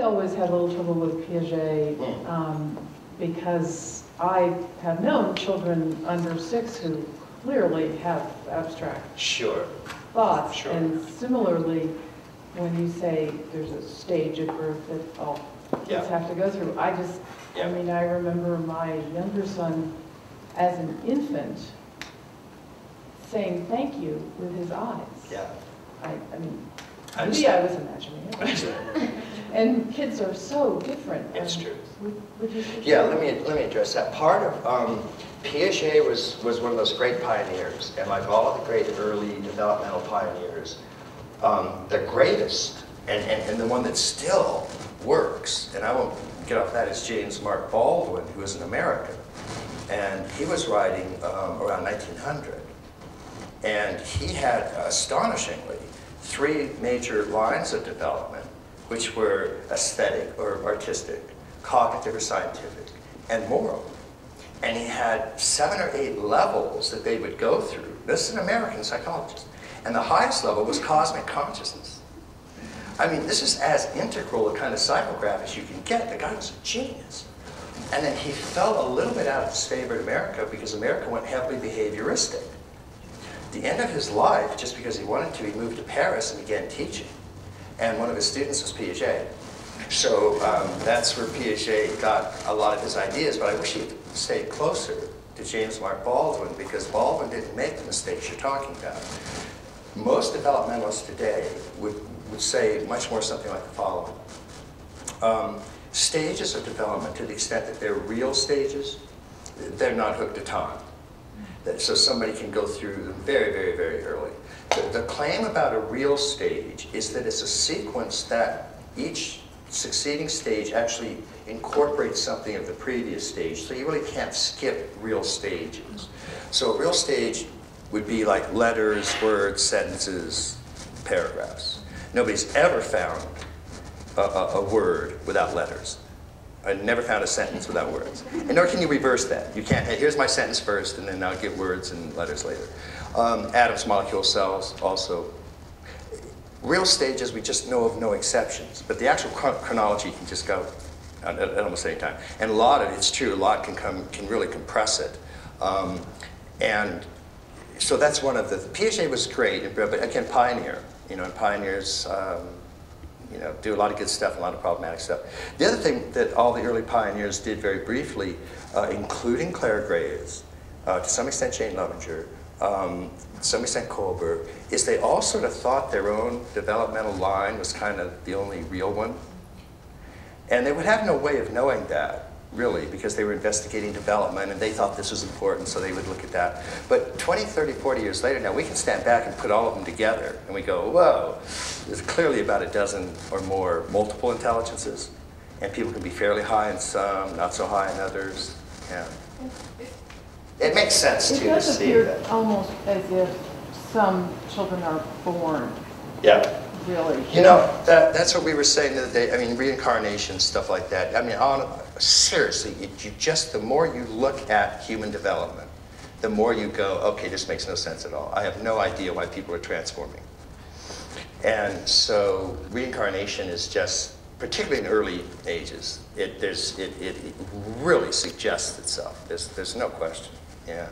always had a little trouble with Piaget because I have known children under 6 who clearly have abstract thoughts. Sure. And similarly, when you say there's a stage of growth that all kids have to go through, I mean, I remember my younger son as an infant saying thank you with his eyes. Yeah. I mean, maybe I was imagining it. And kids are so different. It's true. Would you Yeah, let me address that. Part of Piaget was one of those great pioneers, and like all of the great early developmental pioneers, the greatest and the one that still works, and I won't get off that, is James Mark Baldwin, who was an American, and he was writing around 1900, and he had astonishingly 3 major lines of development, which were aesthetic or artistic, cognitive or scientific, and moral. And he had 7 or 8 levels that they would go through. This is an American psychologist. And the highest level was cosmic consciousness. I mean, this is as integral a kind of psychograph as you can get. The guy was a genius. And then he fell a little bit out of favor in America because America went heavily behavioristic. At the end of his life, just because he wanted to, he moved to Paris and began teaching. And one of his students was Piaget. So that's where Piaget got a lot of his ideas, but I wish he had stayed closer to James Mark Baldwin, because Baldwin didn't make the mistakes you're talking about. Most developmentalists today would say much more something like the following. Stages of development, to the extent that they're real stages, they're not hooked to time. So somebody can go through them very, very, very early. The claim about a real stage is that it's a sequence that each succeeding stage actually incorporates something of the previous stage, so you really can't skip real stages. So a real stage would be like letters, words, sentences, paragraphs. Nobody's ever found a word without letters. I never found a sentence without words. And nor can you reverse that. You can't, hey, here's my sentence first, and then I'll get words and letters later. Atoms, molecules, cells, also. Real stages, we just know of no exceptions. But the actual chronology can just go at almost any time. And a lot of it's true, a lot can really compress it. And so that's one of the, Piaget was great, but again, pioneer. You know, and pioneers, you know, do a lot of good stuff and a lot of problematic stuff. The other thing that all the early pioneers did very briefly, including Claire Graves, to some extent Jane Lovinger, to some extent Kohlberg, is they all sort of thought their own developmental line was kind of the only real one. And they would have no way of knowing that, really, because they were investigating development and they thought this was important, so they would look at that. But 20, 30, 40 years later, now we can stand back and put all of them together and we go, whoa, there's clearly about a dozen or more multiple intelligences, and people can be fairly high in some, not so high in others. Yeah. It makes sense It to does see appear that. almost as if some children are born, Yeah. really. You know, that's what we were saying the other day. I mean, reincarnation, stuff like that. I mean, seriously, the more you look at human development, the more you go, okay, this makes no sense at all. I have no idea why people are transforming. And so reincarnation is just, particularly in early ages, it really suggests itself. There's no question. Yeah.